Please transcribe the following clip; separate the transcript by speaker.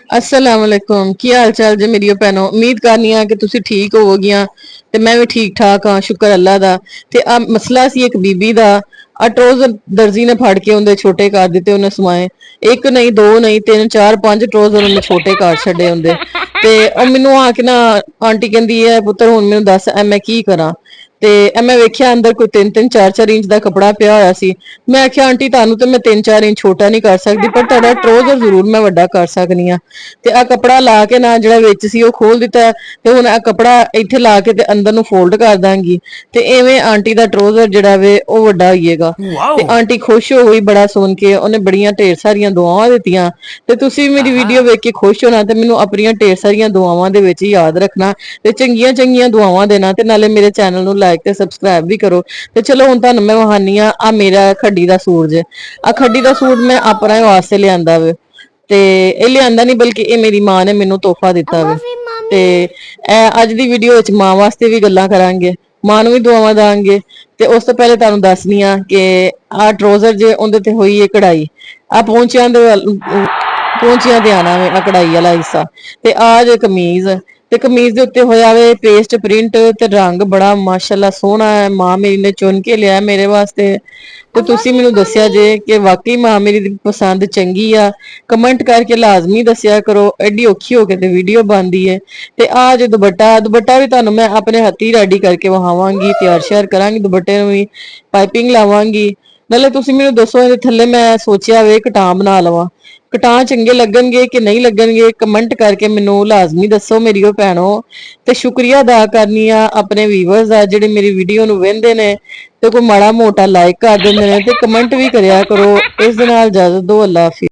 Speaker 1: अस्सलाम वालेकुम। की हाल चाल जे मेरी भैनों। उम्मीद करनी आ कि तुसी ठीक होवोगियां ते मैं भी ठीक ठाक हाँ, शुक्र अल्लाह दा। ते आ मसला सी एक बीबी दा। आ ट्रोजर दर्जी ने फड़ के उंदे छोटे कर दिते, उन्हें सवाए एक नहीं दो नहीं तीन चार पांच ट्रोजर उन्हें छोटे कर छड़े उंदे। ते ओ मैनू आके ना आंटी कहंदी है पुत्तर हुण मैनू दस ए मैं की करा। ते मैं वेख्या अंदर कोई 3-3 4-4 इंच दा कपड़ा पिया होया सी। मैं आख्या आंटी तानू ते मैं 3-4 इंच छोटा नहीं कर सकदी, पर तुहाडा ट्रोजर जरूर मैं वड्डा कर सकनी आ। ते आ कपड़ा ला के ना जेड़ा विच सी ओ खोल दिता है, ते हुण आ कपड़ा इत्थे ला के ते अंदर नु फोल्ड कर दांगी ते एवें आंटी दा ट्रोजर जेड़ा वे ओ वड्डा होइएगा। ते
Speaker 2: वाओ।
Speaker 1: आंटी खुश हो गई बड़ा सुन के, उन्हें बड़ियां ढेर सारियां दुआवां दित्तियां। ते तुसी मेरी
Speaker 2: आहा।
Speaker 1: वीडियो वेख के खुश होना ते मैनू अपनियां ढेर सारियां दुआवां दे विच याद रखना ते चंगियां चंगियां दुआवां देना ते नाले मेरे चैनल नु लाइक ते सबसक्राइब भी करो। ते चलो हुण तुहानू मैं वहानी आ मेरा खड्डी दा सूट जे। आ खड्डी दा सूट मैं अपने वास्ते लियांदा वे ते ए लियांदा नहीं बल्कि ए मेरी मां ने मैनू तोहफा दिता वे। ते अज दी वीडियो विच मां वास्ते भी गल्लां करांगे, मां नू भी दुआवां दांगे। ते उस तो पहले तुहानू दसनी आ कि आ ट्रोजर जे उंदे ते होई है कढ़ाई। आ पहुंचियां ते आना वे आ कढ़ाई वाला हिस्सा। ते आ जे कमीज ते कमीज दे उत्ते होया वे पेस्ट प्रिंट ते रंग बड़ा माशाल्लाह सोहना है। मां मेरी ने चुन के लिया मेरे वास्ते। ते तुसी मैनू दस्या जे कि वाकई मां मेरी दी पसंद चंगी आ। कमेंट करके लाजमी दस्या करो, एडी औखी हो के ते वीडियो बनदी है। ते आ जे दुपट्टा, दुपट्टा भी तुहानू मैं अपने हत्थी रेडी करके वहावांगी, तैयार श्यार करांगी दुपट्टे नू भी, पाइपिंग लावांगी। नाले तुसी मैनू दसो इहदे थल्ले मैं सोचिया वे कटां बना लवां। कटां चंगे लगणगे कि नहीं लगणगे, कमेंट करके मैनू लाजमी दसो मेरी ओ भैणो। ते शुक्रिया अदा करनी आ अपने व्यूअर्स दा जेहड़े मेरी वीडियो नू वेंदे ने ते कोई माड़ा मोटा लाइक कर देंदे ने ते कमेंट भी करया करो। इस दे नाल इजाजत दो, अल्लाह हाफिज।